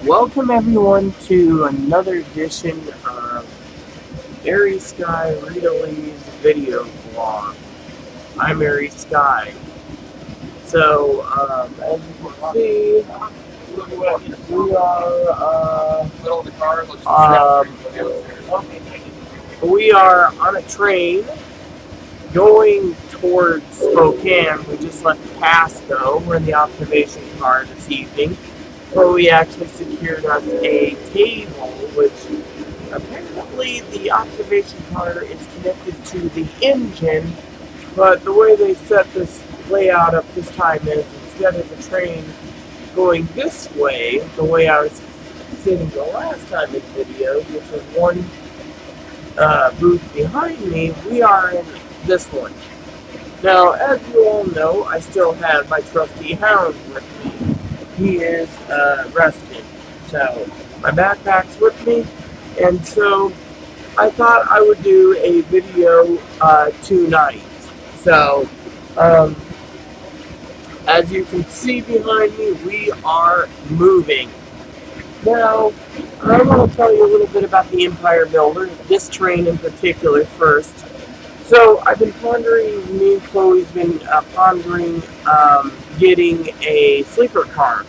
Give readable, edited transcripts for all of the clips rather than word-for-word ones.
Welcome everyone to another edition of Airy Sky Rita Lee's video blog. I'm Airy Sky. So, as you can see, we are on a train going towards Spokane. We just left Pasco. We're in the observation car this evening. Chloe actually secured us a table, which apparently the observation car is connected to the engine, but the way they set this layout up this time is instead of the train going this way, the way I was sitting the last time in the video, which was one booth behind me, we are in this one. Now, as you all know, I still have my trusty hound with me. He is rested, so my backpack's with me, and so I thought I would do a video tonight. So, as you can see behind me, we are moving. Now, I want to tell you a little bit about the Empire Builder, this train in particular first. So, I've been pondering, me and Chloe's been pondering getting a sleeper car.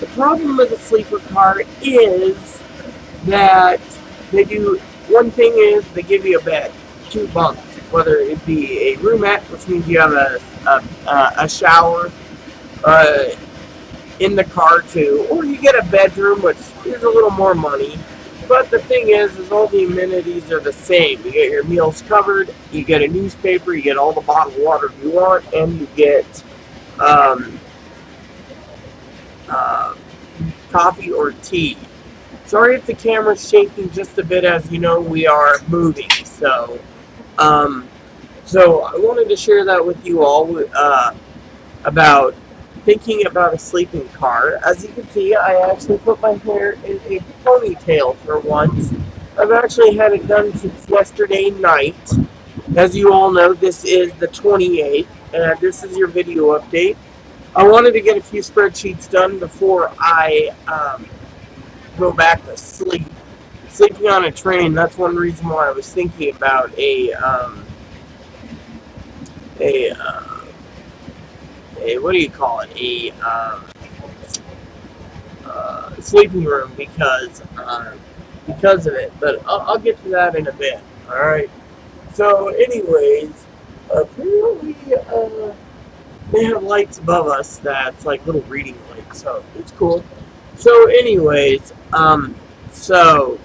The problem with a sleeper car is that one thing is they give you a bed, 2 bunks, whether it be a roomette, which means you have a shower in the car too, or you get a bedroom, which is a little more money. But the thing is all the amenities are the same. You get your meals covered, you get a newspaper, you get all the bottled water you want, and you get coffee or tea. Sorry if the camera's shaking just a bit, as you know we are moving. So I wanted to share that with you all about thinking about a sleeping car. As you can see, I actually put my hair in a ponytail for once. I've actually had it done since yesterday night. As you all know, this is the 28th, and this is your video update. I wanted to get a few spreadsheets done before I go back to sleep. Sleeping on a train, that's one reason why I was thinking about a what do you call it? A sleeping room because of it. But I'll get to that in a bit. All right. So, anyways, apparently they have lights above us that's like little reading lights, so it's cool. So, anyways, so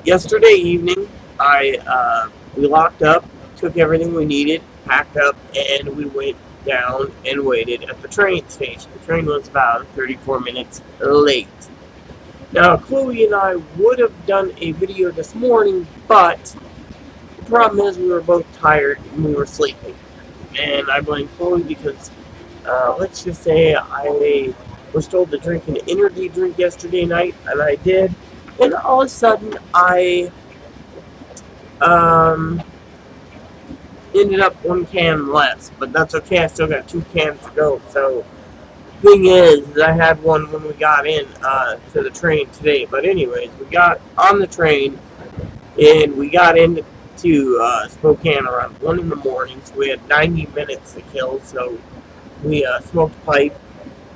yesterday evening, we locked up, took everything we needed, packed up, and we went down and waited at the train station. The train was about 34 minutes late. Now, Chloe and I would have done a video this morning, but the problem is we were both tired and we were sleeping. And I blame Chloe because, let's just say, I was told to drink an energy drink yesterday night, and I did. And all of a sudden, I ended up 1 can less, but that's okay. I still got 2 cans to go. So, thing is, I had one when we got in to the train today. But anyways, we got on the train and we got into Spokane around 1 in the morning. So we had 90 minutes to kill. So we smoked a pipe,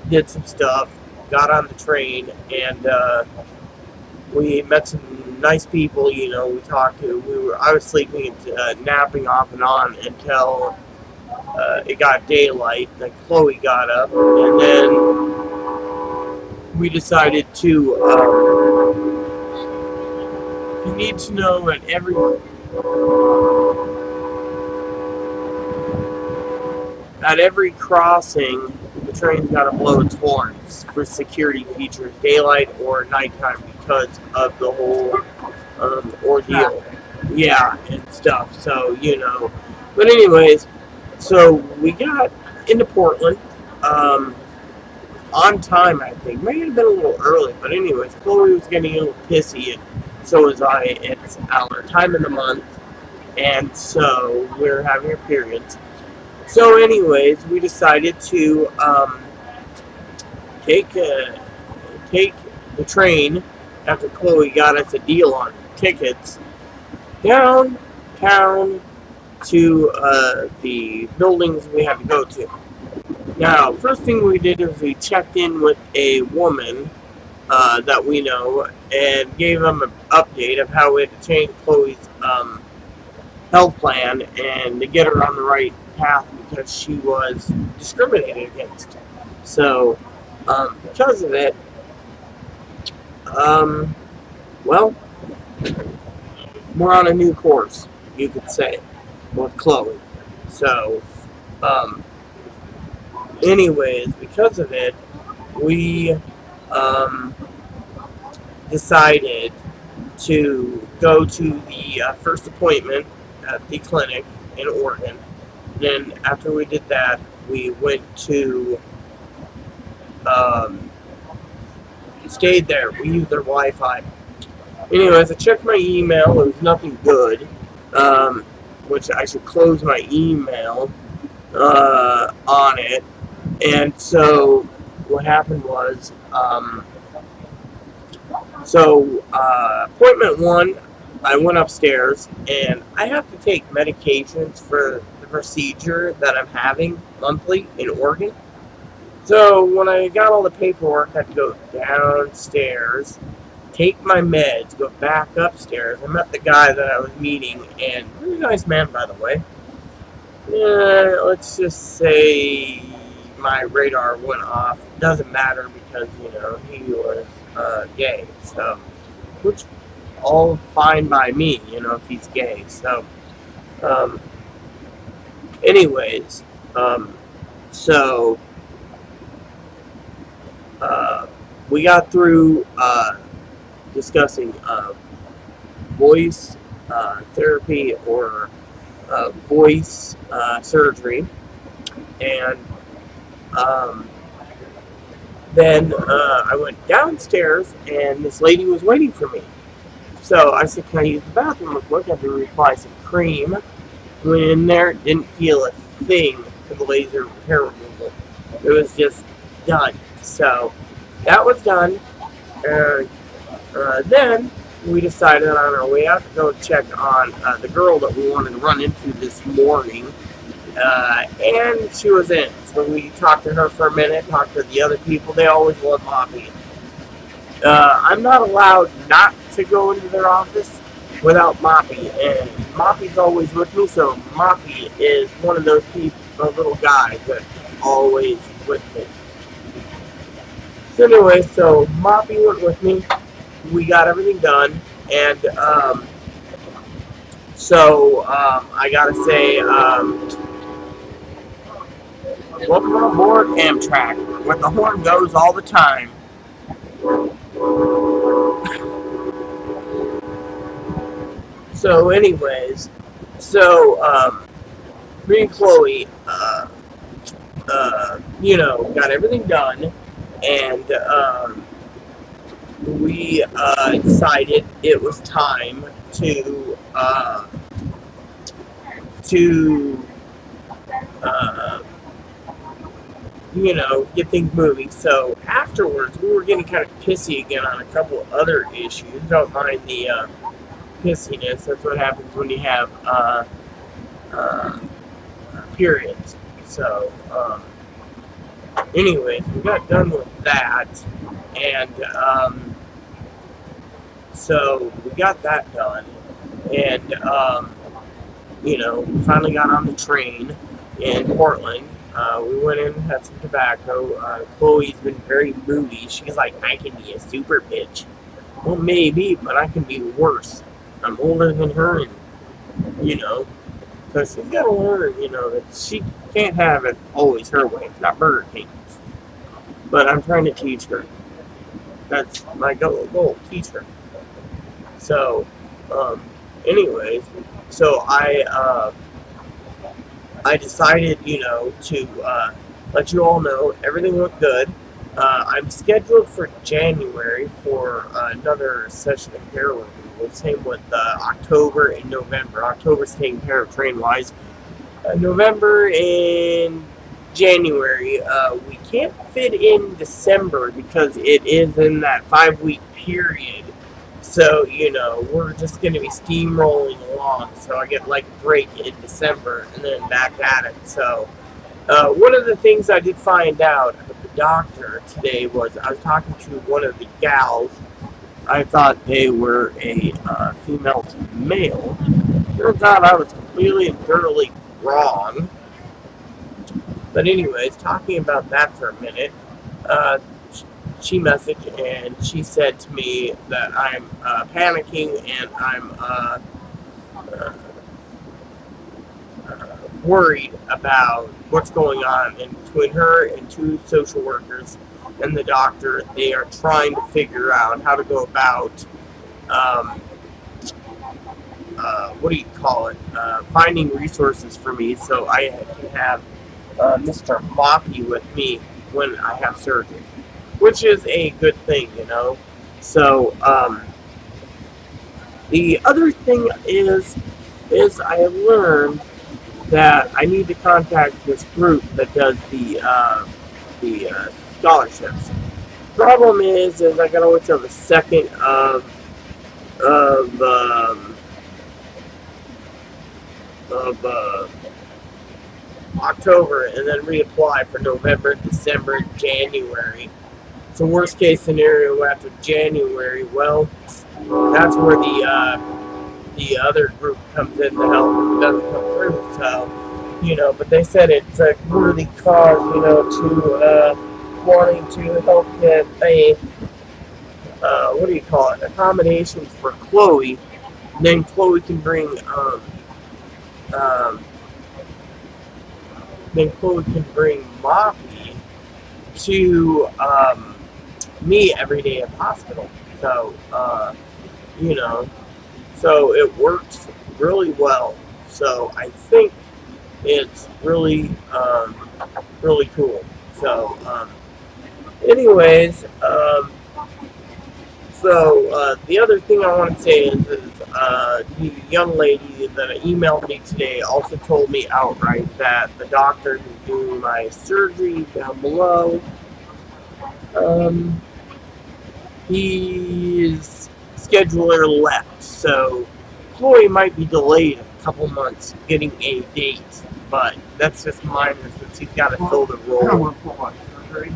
did some stuff, got on the train, and we met some nice people. You know, we talked to. I was sleeping and napping off and on until it got daylight. Then Chloe got up, and then we decided to. You need to know that every crossing, the train's got to blow its horns for security features, daylight or nighttime, because of the whole ordeal. Yeah, and stuff. So, you know. But anyways, so we got into Portland on time, I think. Maybe it had been a little early, but anyways, Chloe was getting a little pissy, and so was I. It's our time of the month, and so we're having our periods. So anyways, we decided to take the train after Chloe got us a deal on tickets downtown to the buildings we had to go to. Now, first thing we did is we checked in with a woman that we know and gave them an update of how we had to change Chloe's health plan and to get her on the right path because she was discriminated against. So, because of it, well, we're on a new course, you could say, with Chloe. So, anyways, because of it, we decided to go to the first appointment at the clinic in Oregon. Then after we did that, we went to stayed there. We used their Wi-Fi. Anyways, I checked my email. It was nothing good. Which I should close my email on it. And so what happened was, appointment one, I went upstairs, and I have to take medications for the procedure that I'm having monthly in Oregon. So when I got all the paperwork, I had to go downstairs, take my meds, go back upstairs. I met the guy that I was meeting, and really nice man, by the way. Let's just say my radar went off. Doesn't matter because, he was gay. So, which all fine by me, if he's gay. So, anyways, we got through discussing voice therapy or voice surgery, and then I went downstairs, and this lady was waiting for me. So I said, "Can I use the bathroom real quick?" I had to reapply some cream. Went in there, didn't feel a thing for the laser hair removal. It was just done. So that was done. Then we decided on our way out to go check on the girl that we wanted to run into this morning. And she was in. So we talked to her for a minute, talked to the other people. They always love Moppy. I'm not allowed not to go into their office without Moppy. And Moppy's always with me, so Moppy is one of those people, those little guys that's always with me. So anyway, so Moppy went with me. We got everything done. And I gotta say, welcome aboard Amtrak, where the horn goes all the time. So anyways, me and Chloe, got everything done, and we decided it was time to get things moving. So afterwards, we were getting kind of pissy again on a couple of other issues. Don't mind the pissiness. That's what happens when you have periods. So, anyways, we got done with that, and so we got that done, and we finally got on the train in Portland. We went in, had some tobacco. Chloe's been very moody. She's like, "I can be a super bitch." Well, maybe, but I can be worse. I'm older than her, and so she's got to learn, that she can't have it always her way. It's not Burger King. But I'm trying to teach her. That's my goal, teach her. So, anyways, so I decided, to let you all know everything looked good. I'm scheduled for January for another session of hair removal. Same with October and November. October's taken care of train-wise. November and January. We can't fit in December because it is in that 5-week period. So, we're just going to be steamrolling along. So I get like a break in December and then back at it. So, one of the things I did find out at the doctor today was I was talking to one of the gals. I thought they were a female to male. Turns out I was completely and thoroughly wrong. But anyways, talking about that for a minute, she messaged and she said to me that I'm panicking and I'm worried about what's going on. And between her and 2 social workers and the doctor, they are trying to figure out how to go about finding resources for me so I can have Mr. Moppy with me when I have surgery, which is a good thing, So, the other thing is I have learned that I need to contact this group that does the scholarships. Problem is I gotta wait till the 2nd of October and then reapply for November, December, January. So worst case scenario after January, well, that's where the other group comes in to help if it doesn't come through. So, but they said it's a worthy cause, to wanting to help get a accommodations for Chloe. Then Chloe can bring Moppy to me every day at the hospital. So, so it works really well. So I think it's really, really cool. So, anyways, the other thing I want to say is the young lady that emailed me today also told me outright that the doctor who's doing my surgery down below, his scheduler left, so Chloe might be delayed a couple months getting a date, but that's just minor since he's got to fill the role. Surgery?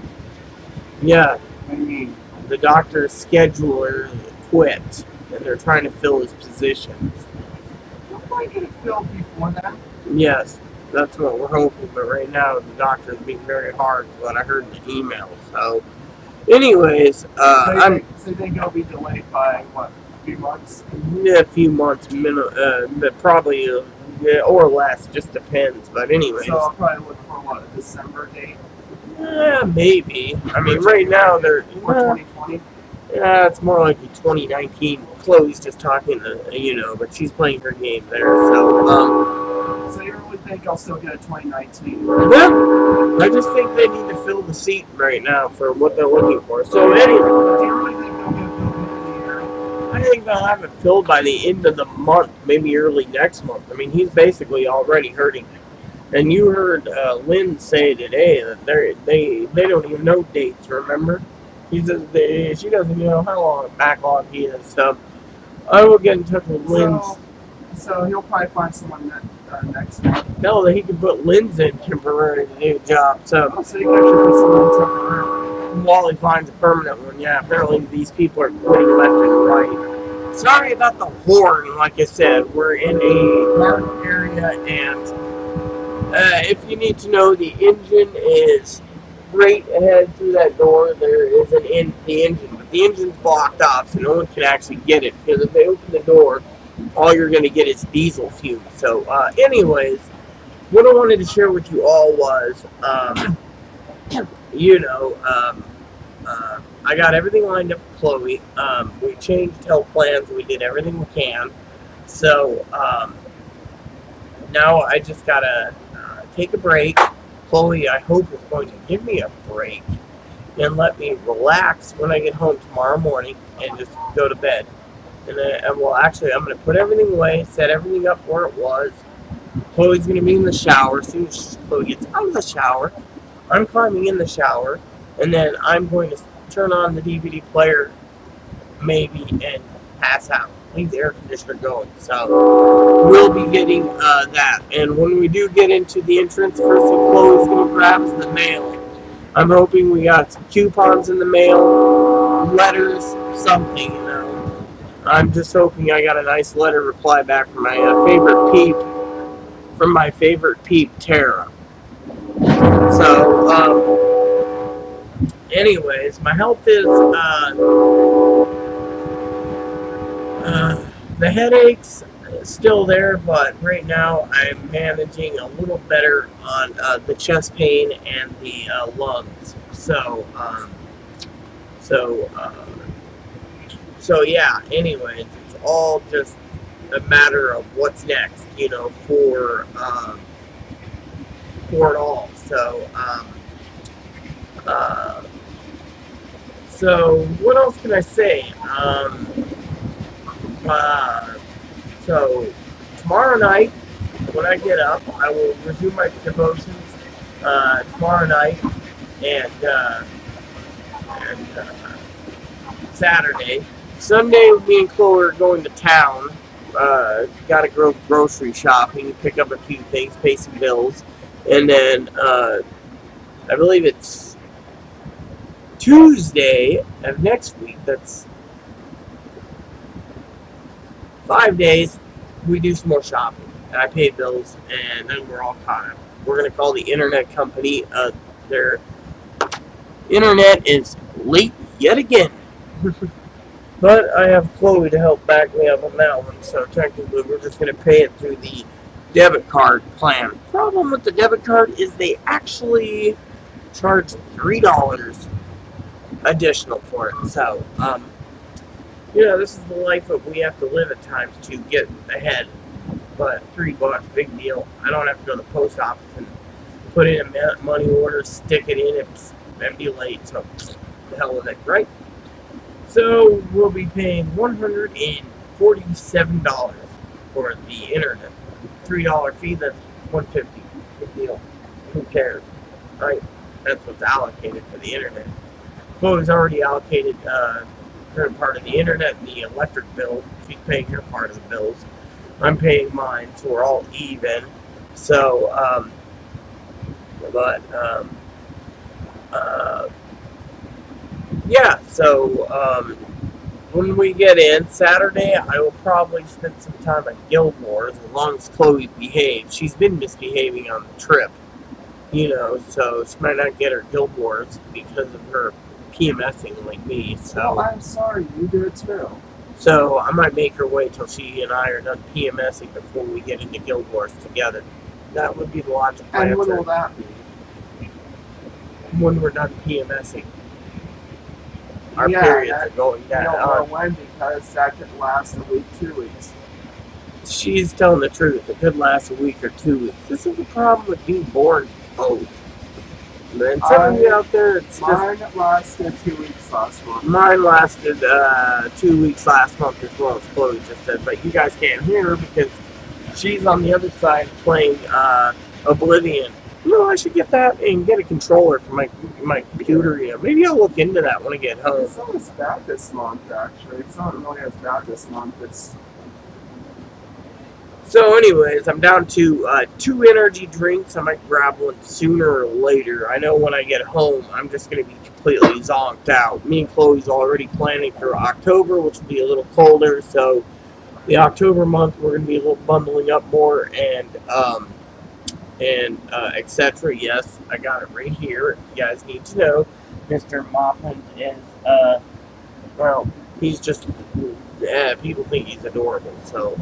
Yeah. What do you mean? The doctor's scheduler quit, and they're trying to fill his position. Don't I get it filled before that? Yes, that's what we're hoping, but right now the doctor's being very hard, is what I heard in the email. So, anyways, So you think it'll be delayed by, what, a few months? Yeah, a few months, probably, or less, just depends. But anyways. So I'll probably look for, what, a December date? Maybe. I mean, right now they're... Or 2020? Yeah, it's more like 2019. Chloe's just talking to, but she's playing her game there, so, So you really think I'll still get a 2019? Yeah, I just think they need to fill the seat right now for what they're looking for. So anyway... Do you really think they'll get filled within the year? I think they'll have it filled by the end of the month, maybe early next month. I mean, he's basically already hurting. And you heard Lynn say today that they don't even know dates, remember? He says she doesn't even know how long backlog he is. So I will get in touch with Lynn. So he'll probably find someone next month. No, that he can put Lynn's in temporary to do a job. So you can actually put someone temporary. While he finds a permanent one, yeah. Apparently these people are quitting left and right. Sorry about the horn, like I said. We're in a garden area, and if you need to know, the engine is right ahead through that door. There is the engine, but the engine's blocked off, so no one can actually get it, because if they open the door, all you're going to get is diesel fumes. So, anyways, what I wanted to share with you all was, I got everything lined up for Chloe. We changed health plans. We did everything we can. So, now I just got to take a break. Chloe, I hope, is going to give me a break and let me relax when I get home tomorrow morning and just go to bed. And I'm going to put everything away, set everything up where it was, Chloe's going to be in the shower. As soon as Chloe gets out of the shower, I'm climbing in the shower, and then I'm going to turn on the DVD player, maybe, and pass out. Leave the air conditioner going. So we'll be getting that. And when we do get into the entrance, first thing Chloe's going to grab is the mail. I'm hoping we got some coupons in the mail, letters, something, you know. I'm just hoping I got a nice letter reply back from my favorite peep, Tara. So, anyways, my health is, the headaches still there, but right now I'm managing a little better on the chest pain and the lungs. So yeah. Anyways, it's all just a matter of what's next, you know, for it all. So what else can I say? So tomorrow night, when I get up, I will resume my devotions tomorrow night and Saturday. Sunday, me and Chloe are going to town. Got to go grocery shopping, pick up a few things, pay some bills, and then I believe it's Tuesday of next week. That's 5 days. We do some more shopping, and I pay bills, and then we're all caught up. We're gonna call the internet company. Their internet is late yet again. But I have Chloe to help back me up on that one, so technically we're just going to pay it through the debit card plan. Problem with the debit card is they actually charge $3 additional for it. So, this is the life that we have to live at times to get ahead. But $3, big deal. I don't have to go to the post office and put in a money order, stick it in, and be late. So, the hell with it, right? So we'll be paying $147 for the internet. $3 fee, that's $150. Big deal. Who cares? Right? That's what's allocated for the internet. Chloe's already allocated her part of the internet and the electric bill. She's paying her part of the bills. I'm paying mine, so we're all even. So, yeah, so when we get in Saturday, I will probably spend some time at Gilmore's as long as Chloe behaves. She's been misbehaving on the trip, so she might not get her Gilmore's because of her PMSing like me. So I'm sorry, you do it too. So I might make her wait till she and I are done PMSing before we get into Gilmore's together. That would be the logical answer. And when will that be? When we're done PMSing. Our periods are going down. I don't know when, because that could last a week, 2 weeks. She's telling the truth. It could last a week or 2 weeks. This is the problem with being born old. And some of you out there, mine lasted 2 weeks last month. Mine lasted 2 weeks last month as well, as Chloe just said. But you guys can't hear her because she's on the other side playing Oblivion. I should get that and get a controller for my computer. Maybe I'll look into that when I get home. It's not as bad this month, actually. It's not really as bad this month. So anyways, I'm down to 2 energy drinks. I might grab one sooner or later. I know when I get home, I'm just going to be completely zonked out. Me and Chloe's already planning for October, which will be a little colder. So the October month, we're going to be a little bundling up more and etc. Yes, I got it right here. If you guys need to know, Mr. Moffin is, he's just, people think he's adorable. So,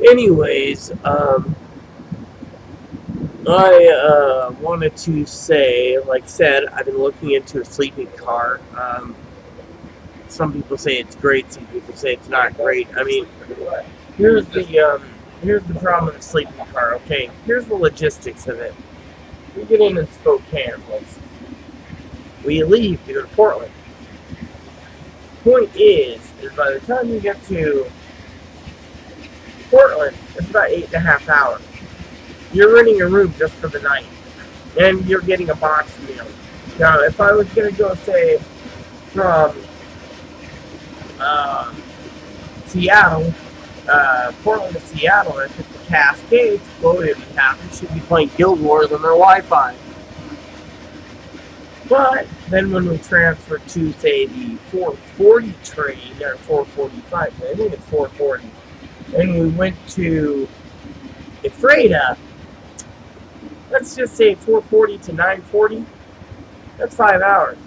anyways, I wanted to say, like I said, I've been looking into a sleeping car. Some people say it's great, some people say it's not great. I mean, here's the problem with the sleeping car, okay? Here's the logistics of it. We get in Spokane, we leave to go to Portland. Point is by the time you get to Portland, It's about 8.5 hours. You're renting a room just for the night, and you're getting a box meal. Now, if I was gonna go, say, from Seattle, Portland to Seattle, and I took the Cascades, Chloe would be happy. She'd be playing Guild Wars on their Wi-Fi. But then when we transferred to, say, the 440 train, or 445, I think it's 440, and we went to Ephrata, let's just say 440 to 940, that's 5 hours.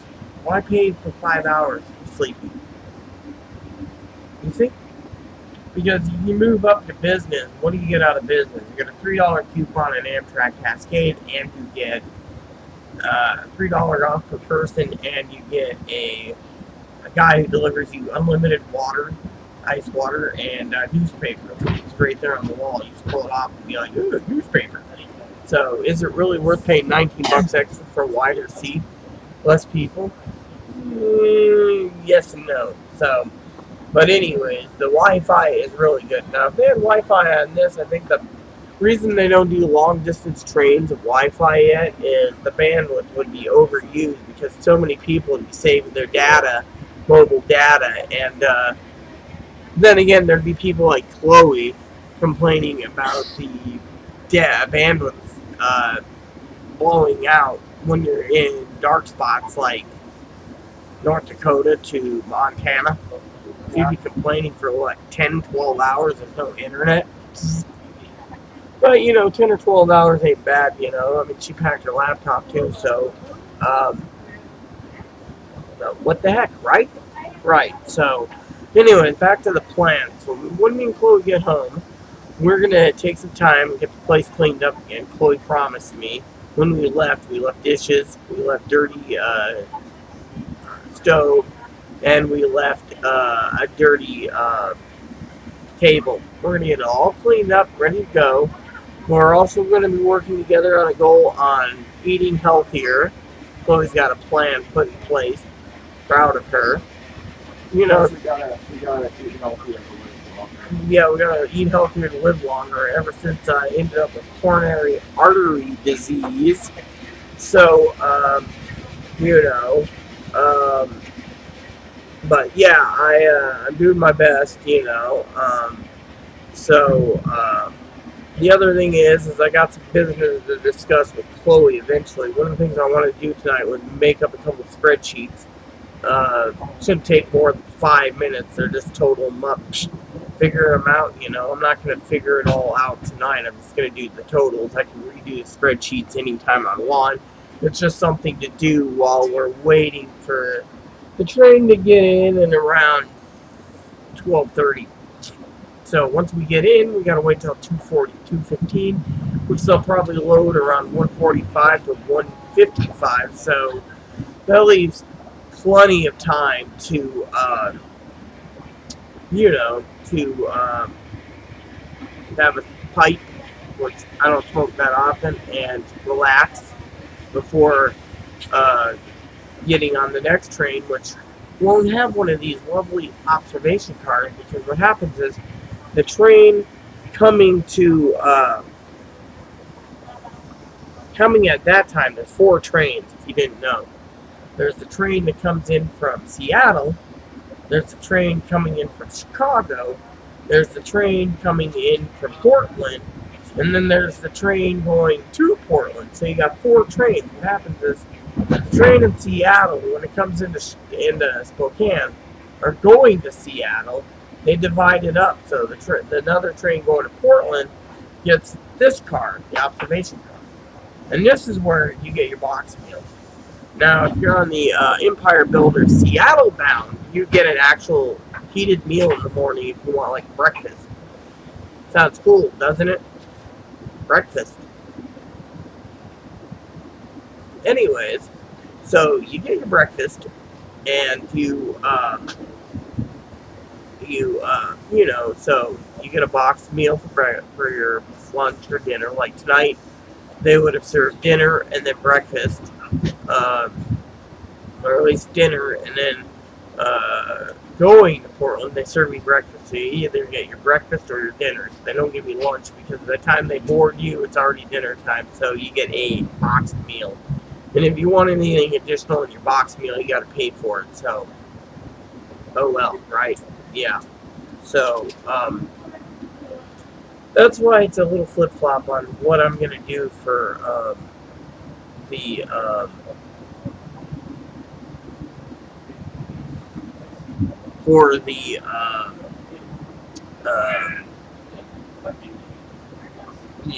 Why pay for 5 hours for sleeping? You see? Because you move up to business, what do you get out of business? You get a $3 coupon in Amtrak Cascade, and you get $3 off per person, and you get a guy who delivers you unlimited water, ice water, and newspaper. It's right there on the wall. You just pull it off and be like, ooh, newspaper. So is it really worth paying $19 extra for a wider seat? Less people? Yes and no. So, but anyways, the Wi-Fi is really good. Now, if they had Wi-Fi on this, I think the reason they don't do long-distance trains of Wi-Fi yet is the bandwidth would be overused because so many people would be saving their data, mobile data, and then again, there'd be people like Chloe complaining about the bandwidth blowing out when you're in dark spots like North Dakota to Montana. You'd be complaining for what, 10, 12 hours of no internet? But, 10 or 12 hours ain't bad, I mean, she packed her laptop too, so, what the heck, right? Right, so, anyways, back to the plan. So, when me and Chloe get home, we're going to take some time and get the place cleaned up again. Chloe promised me. When we left dishes, we left dirty stove, and we left a dirty table. We're going to get it all cleaned up, ready to go. We're also going to be working together on a goal on eating healthier. Chloe's got a plan put in place. Proud of her. We gotta eat healthier. Yeah, we gotta eat healthier to live longer. Ever since I ended up with coronary artery disease, so but yeah, I'm doing my best, the other thing is I got some business to discuss with Chloe eventually. One of the things I wanted to do tonight was make up a couple spreadsheets. Shouldn't take more than 5 minutes. They're just total them up, figure them out. I'm not going to figure it all out tonight. I'm just going to do the totals. I can redo the spreadsheets anytime I want. It's just something to do while we're waiting for the train to get in and around 12:30. So once we get in, we got to wait till 2:40, 2:15, which they'll probably load around 1:45 to 1:55. So that leaves plenty of time to, have a pipe, which I don't smoke that often, and relax before getting on the next train, which won't have one of these lovely observation cars, because what happens is the train coming at that time, there's 4 trains, if you didn't know. There's the train that comes in from Seattle, there's the train coming in from Chicago, there's the train coming in from Portland, and then there's the train going to Portland. So you got 4 trains. What happens is the train in Seattle, when it comes into Spokane, or going to Seattle, they divide it up. So the another train going to Portland gets this car, the observation car. And this is where you get your box meals. Now, if you're on the Empire Builder Seattle bound, you get an actual heated meal in the morning if you want, like, breakfast. Sounds cool, doesn't it? Breakfast. Anyways, so you get your breakfast, and so you get a boxed meal for your lunch or dinner. Like tonight, they would have served dinner and then breakfast, or at least dinner and then going to Portland, they serve you breakfast. So you either get your breakfast or your dinner. They don't give you lunch because by the time they board you, it's already dinner time. So you get a boxed meal. And if you want anything additional in your boxed meal, you got to pay for it. So, oh well, right? Yeah. So, that's why it's a little flip flop on what I'm gonna do for the for the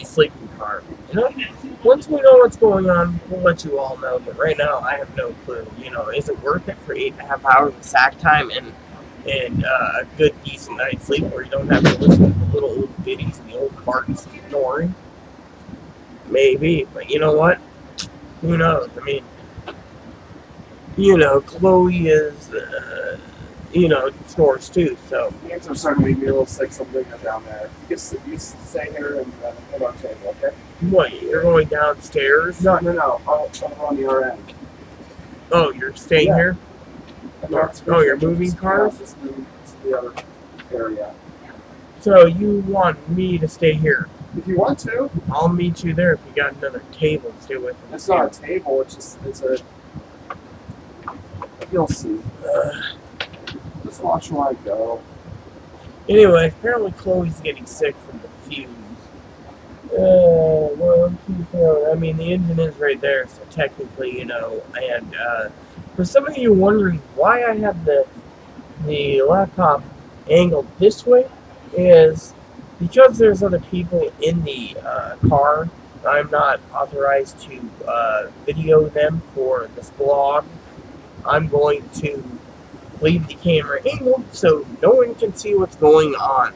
sleeping car. You know, once we know what's going on, we'll let you all know. But right now, I have no clue. You know, is it worth it for 8.5 hours of sack time and a good decent night's sleep where you don't have to listen to the little old biddies and the old farts snoring? Maybe, but you know what? Who knows? I mean, you know, Chloe is, you know, snores too, so. The ants are starting to make me a little sick, so I'm bringing them down there. You stay here and hold on table, okay? What, you're going downstairs? No. I'm on the other end. Oh, you're staying here? Oh, you're moving cars? Yeah, just moving to the other area. So you want me to stay here? If you want to. I'll meet you there if you got another table to stay with. It's not a table, it's a... You'll see. Just watch where I go. Anyway, apparently Chloe's getting sick from the fumes. Well, I mean, the engine is right there, so technically, you know, and for some of you wondering why I have the laptop angled this way, is because there's other people in the car. I'm not authorized to video them for this blog. I'm going to leave the camera angled so no one can see what's going on.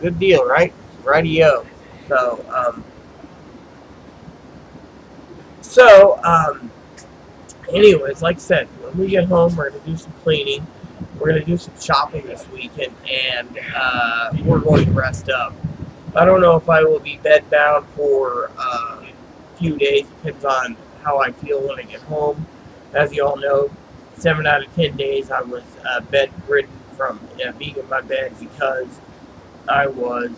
Good deal, right? Radio. Anyways, like I said, when we get home, we're going to do some cleaning. We're going to do some shopping this weekend, and we're going to rest up. I don't know if I will be bedbound for a few days. Depends on how I feel when I get home. As you all know, 7 out of 10 days I was bedridden from being in my bed because I was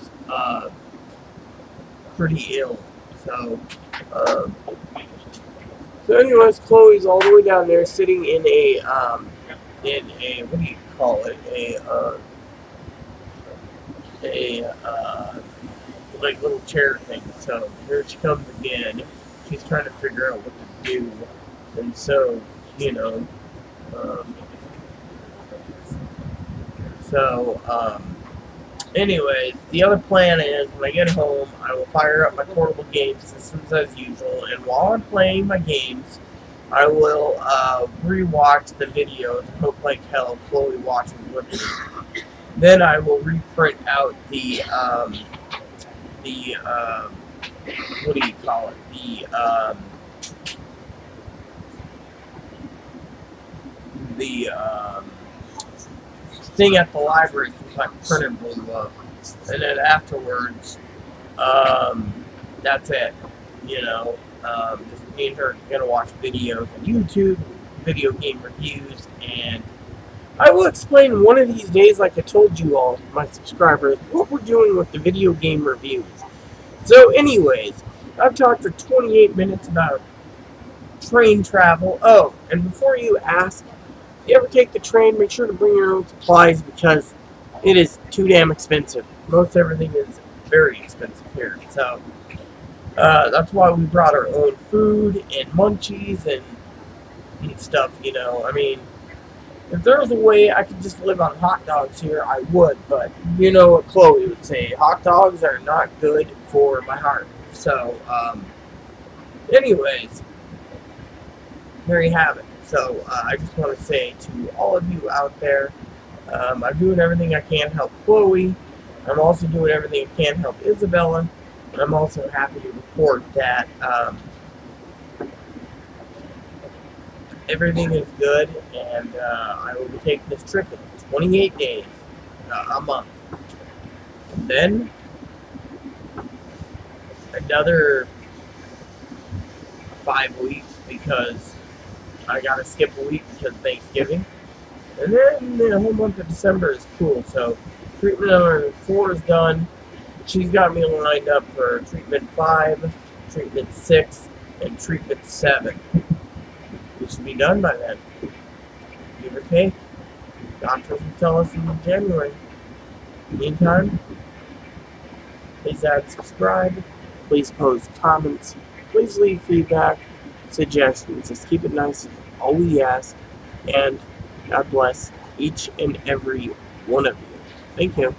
pretty ill. So anyways, Chloe's all the way down there sitting in a what do you call it? Like little chair thing. So here she comes again. She's trying to figure out what to do. And so, you know, anyways, the other plan is when I get home, I will fire up my portable game systems as usual, and while I'm playing my games, I will rewatch the videos, hope like hell Chloe watches with me. Then I will reprint out the what do you call it? The thing at the library since my printer blew up. And then afterwards, that's it. You know, just me and her are gonna watch videos on YouTube, video game reviews, and I will explain one of these days, like I told you all, my subscribers, what we're doing with the video game reviews. So anyways, I've talked for 28 minutes about train travel. Oh, and before you ask, if you ever take the train, make sure to bring your own supplies because it is too damn expensive. Most everything is very expensive here. So that's why we brought our own food and munchies and stuff, you know. I mean, if there was a way I could just live on hot dogs here, I would. But you know what Chloe would say. Hot dogs are not good for my heart. So, anyways, there you have it. So, I just want to say to all of you out there, I'm doing everything I can to help Chloe. I'm also doing everything I can to help Isabella. And I'm also happy to report that everything is good, and I will be taking this trip in 28 days, a month. And then another 5 weeks because I gotta skip a week because of Thanksgiving. And then the whole month of December is cool. So treatment number 4 is done. She's got me lined up for treatment 5, treatment 6, and treatment 7. We should be done by then. Give or take. Doctors will tell us in January. Meantime, please add subscribe. Please post comments. Please leave feedback, suggestions. Just keep it nice. All we ask. And God bless each and every one of you. Thank you.